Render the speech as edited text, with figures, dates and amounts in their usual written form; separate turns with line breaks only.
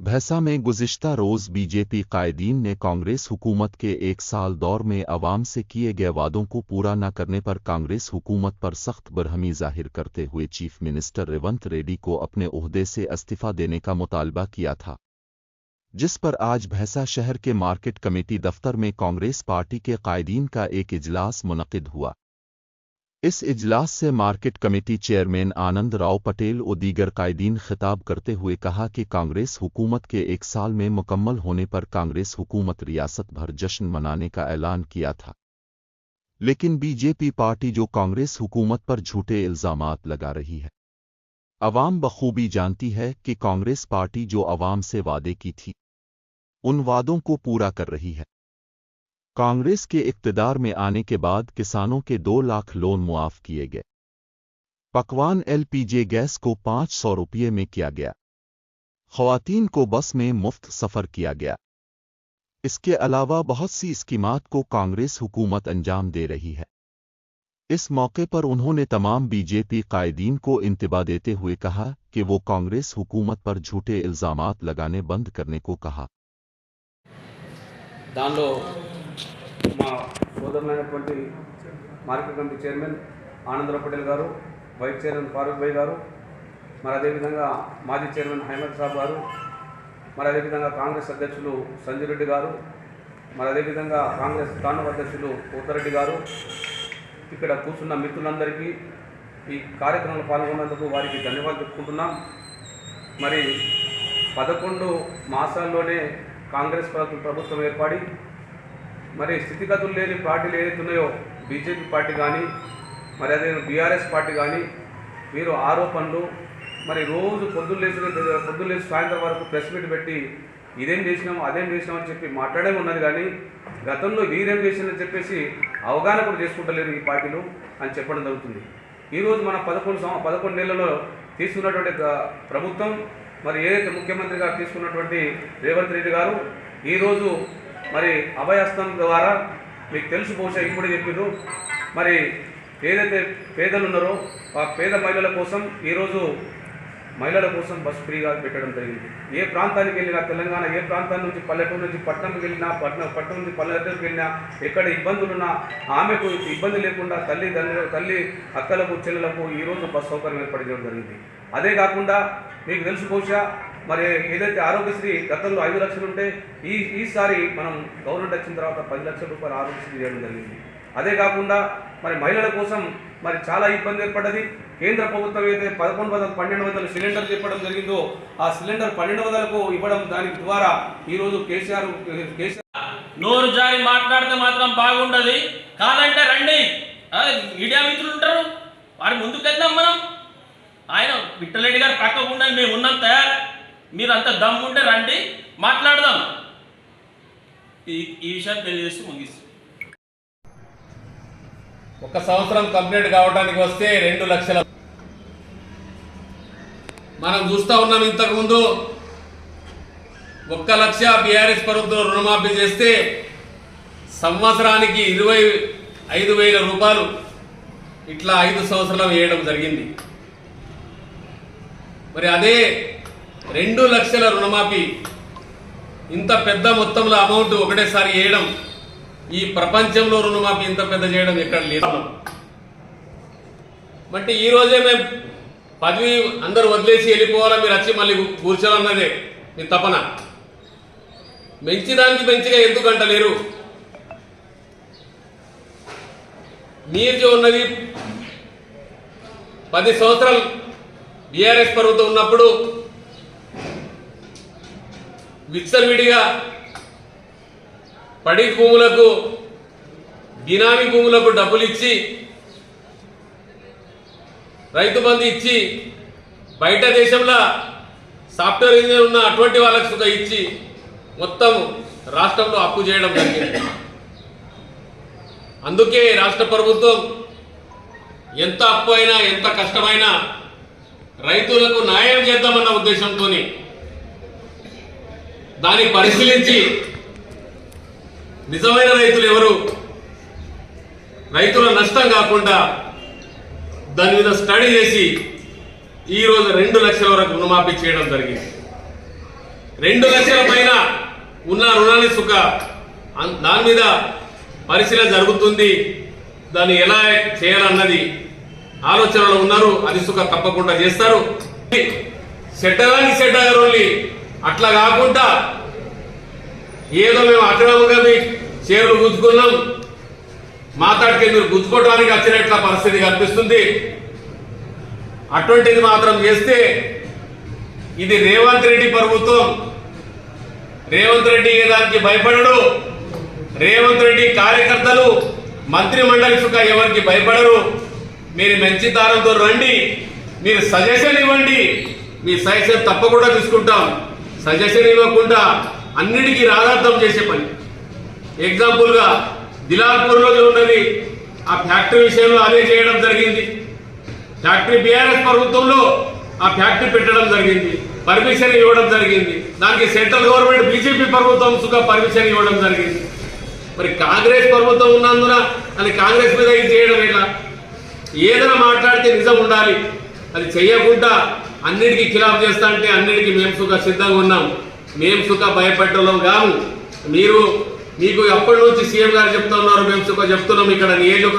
भैंसा में गुज़िश्ता रोज़ बीजेपी कायदीन ने कांग्रेस हुकूमत के 1 साल दौर में अवाम से किए गए वादों को पूरा न करने पर कांग्रेस हुकूमत पर सख्त बरहमी जाहिर करते हुए चीफ मिनिस्टर रेवंत रेड्डी को अपने ओहदे से इस्तीफ़ा देने का मुतालबा किया था, जिस पर आज भैंसा शहर के मार्केट कमेटी दफ्तर में कांग्रेस पार्टी के कायदीन का एक इजलास मुनक़िद हुआ। इस इजलास से मार्केट कमेटी चेयरमैन आनंद राव पटेल और दीगर कायदीन खिताब करते हुए कहा कि कांग्रेस हुकूमत के 1 साल में मुकम्मल होने पर कांग्रेस हुकूमत रियासत भर जश्न मनाने का ऐलान किया था, लेकिन बीजेपी पार्टी जो कांग्रेस हुकूमत पर झूठे इल्ज़ामात लगा रही है, अवाम बखूबी जानती है कि कांग्रेस पार्टी जो अवाम से वादे की थी उन वादों को पूरा कर रही है। कांग्रेस के इक़्तिदार में आने के बाद किसानों के 2 लाख लोन मुआफ़ किए गए। पकवान एलपीजी गैस को 500 रुपये में किया गया। ख़वातीन को बस में मुफ्त सफ़र किया गया। इसके अलावा बहुत सी स्कीमात को कांग्रेस हुकूमत अंजाम दे रही है। इस मौके पर उन्होंने तमाम बीजेपी कायदीन को इंतबाह देते हुए कहा कि वो कांग्रेस हुकूमत पर झूठे इल्ज़ामात लगाने बंद करने को कहा।
దానిలో మా సోదరులైనటువంటి market committee chairman Anandarao Patel గారు, వైస్ చైర్మన్ ఫారూక్ భాయ్ గారు, మరి అదేవిధంగా మాజీ చైర్మన్ అహ్మద్ సాబ్ గారు, మరి అదేవిధంగా కాంగ్రెస్ అధ్యక్షులు సంజయ్ రెడ్డి గారు, మరి అదేవిధంగా కాంగ్రెస్ స్థానం అధ్యక్షులు కోతారెడ్డి గారు, ఇక్కడ కూర్చున్న మిత్రులందరికీ ఈ కార్యక్రమంలో పాల్గొన్నందుకు వారికి ధన్యవాదాలు చెప్పుకుంటున్నాం. మరి 11 మాసాల్లోనే కాంగ్రెస్ ప్రభుత్వం ఏర్పడి మరి స్థితిగతులు లేని పార్టీలు ఏదైతే ఉన్నాయో బీజేపీ పార్టీ కానీ మరి అదే బీఆర్ఎస్ పార్టీ కానీ వీరు ఆరోపణలు మరి రోజు పొద్దులేసి సాయంత్రం వరకు ప్రెస్ మీట్ పెట్టి ఇదేం చేసినాం అదేం చేసినాం అని చెప్పి మాట్లాడే ఉన్నది, కానీ గతంలో వీరేం చేసిందని చెప్పేసి అవగాహన కూడా చేసుకుంటలేరు ఈ పార్టీలు అని చెప్పడం జరుగుతుంది. ఈరోజు మన 11 నెలలలో తీసుకున్నటువంటి ప్రభుత్వం మరి ఏదైతే ముఖ్యమంత్రి గారు తీసుకున్నటువంటి రేవంత్ రెడ్డి గారు ఈరోజు మరి అభయహస్తం ద్వారా మీకు తెలుసు, బహుశా ఇప్పుడు చెప్పారు, మరి ఏదైతే పేదలు ఉన్నారో ఆ పేద మహిళల కోసం ఈరోజు మహిళల కోసం బస్సు ఫ్రీగా పెట్టడం జరిగింది. ఏ ప్రాంతానికి వెళ్ళినా తెలంగాణ ఏ ప్రాంతం నుంచి పల్లెటూరు నుంచి పట్టణంకి వెళ్ళినా పట్టణం నుంచి పల్లెటూరుకి వెళ్ళినా ఎక్కడ ఇబ్బందులున్నా ఆమెకు ఇబ్బంది లేకుండా తల్లి అక్కలకు చెల్లెలకు ఈరోజు బస్సు సౌకర్యం ఏర్పడడం జరిగింది. అదే కాకుండా మీకు తెలుసు బహుశా మరి ఏదైతే ఆరోగ్యశ్రీ గతంలో 5 లక్షలు ఉంటే ఈసారి మనం గవర్నమెంట్ వచ్చిన తర్వాత 10 లక్షల రూపాయలు ఆరోగ్యశ్రీ చేయడం జరిగింది. అదే కాకుండా మరి మహిళల కోసం మరి చాలా ఇబ్బంది ఏర్పడ్డది. కేంద్ర ప్రభుత్వం అయితే 1200 సిలిండర్ చెప్పడం జరిగిందో ఆ సిలిండర్ 1200కు ఇవ్వడం దాని ద్వారా ఈరోజు కేసీఆర్
నోరు జారి మాట్లాడితే మాత్రం బాగుండదు. కాదంటే రండి, మీడియా మిత్రులు ఉంటారు, వారి ముందుకు వెళ్దాం. మనం ఆయన విఠలరెడ్డి గారు పక్కకు ఉండండి, మేము ఉన్నాం తయారు, మీరు అంత దమ్ముంటే రండి మాట్లాడదాం. ఈ విషయాన్ని తెలియజేసి ముగిస్తాం.
1 సంవత్సరం కంప్లీట్ కావడానికి వస్తే 2 లక్షల మనం చూస్తూ ఉన్నాం. ఇంతకుముందు 1 లక్ష బీఆర్ఎస్ ప్రభుత్వం రుణమాఫీ చేస్తే సంవత్సరానికి 25,000 రూపాయలు ఇట్లా 5 సంవత్సరాలు వేయడం జరిగింది. మరి అదే 2 లక్షల రుణమాఫీ ఇంత పెద్ద మొత్తంలో అమౌంట్ ఒకటేసారి వేయడం, ఈ ప్రపంచంలో రుణమాఫీ ఇంత పెద్ద చేయడం ఎక్కడ లేదు. అంటే ఈరోజే మేము పదవి అందరూ వదిలేసి వెళ్ళిపోవాలా, మీరు వచ్చి మళ్ళీ కూర్చోవాలన్నదే మీ తపన. పెంచడానికి పెంచిగా ఎందుకు అంటలేరు? మీరు ఉన్నది 10 సంవత్సరాలు బీఆర్ఎస్ ప్రభుత్వం ఉన్నప్పుడు విచ్చలవిడిగా పడి భూములకు బినామీ భూములకు డబ్బులు ఇచ్చి రైతు బంధు ఇచ్చి బయట దేశంలో సాఫ్ట్వేర్ ఇంజనీర్ ఉన్న అటువంటి వాళ్ళకు సుఖ ఇచ్చి మొత్తం రాష్ట్రంలో అప్పు చేయడం జరిగింది. అందుకే రాష్ట్ర ప్రభుత్వం ఎంత అప్పు అయినా ఎంత కష్టమైనా రైతులకు న్యాయం చేద్దామన్న ఉద్దేశంతో దాన్ని పరిశీలించి నిజమైన రైతులు ఎవరు, రైతుల నష్టం కాకుండా దాని మీద స్టడీ చేసి ఈరోజు 2 లక్షల వరకు రుణమాఫీ చేయడం జరిగింది. 2 లక్షల పైన ఉన్న రుణాన్ని సుఖ దాని మీద పరిశీలన జరుగుతుంది. దాన్ని ఎలా చేయాలన్నది ఆలోచనలో ఉన్నారు. అది సుఖ తప్పకుండా చేస్తారు. సెట్టగాని సెట్టగారు అట్లా కాకుండా ఏదో మేము అక్రమంగా మీ షేర్లు గుంజుకున్నాం మాట్లాడితే మీరు గుంజుకోవడానికి వచ్చినట్ల పరిస్థితి కనిపిస్తుంది. అటువంటిది మాత్రం చేస్తే ఇది రేవంత్ రెడ్డి ప్రభుత్వం. రేవంత్ రెడ్డి దానికి భయపడడు. రేవంత్ రెడ్డి కార్యకర్తలు మంత్రి మండలి సుఖ ఎవరికి భయపడరు. మీరు మంచితనంతో రండి, మీరు సజెషన్ ఇవ్వండి, మీ సజెషన్ తప్పకుండా తీసుకుంటాం. సజెషన్ ఇవ్వకుండా అన్నిటికీ రాధార్థం చేసే పని. ఎగ్జాంపుల్గా దిలార్పూర్లో ఉన్నది ఆ ఫ్యాక్టరీ విషయంలో అదే చేయడం జరిగింది. ఫ్యాక్టరీ బీఆర్ఎస్ ప్రభుత్వంలో ఆ ఫ్యాక్టరీ పెట్టడం జరిగింది, పర్మిషన్ ఇవ్వడం జరిగింది. దానికి సెంట్రల్ గవర్నమెంట్ బీజేపీ ప్రభుత్వం సుఖ పర్మిషన్ ఇవ్వడం జరిగింది. మరి కాంగ్రెస్ ప్రభుత్వం ఉన్నందున అది కాంగ్రెస్ మీద ఇది చేయడం ఎలా? ఏదైనా మాట్లాడితే నిజం ఉండాలి. అది చెయ్యకుండా అన్నిటికీ ఖిలాఫ్ చేస్తా అంటే అన్నిటికీ మేము సుఖ సిద్ధంగా ఉన్నాం. మేము సుఖ భయపెట్టడం కాము. మీకు ఎప్పటి నుంచి సీఎం గారు చెప్తున్నారు, మేము సుఖ చెప్తున్నాం. ఇక్కడ నియోజక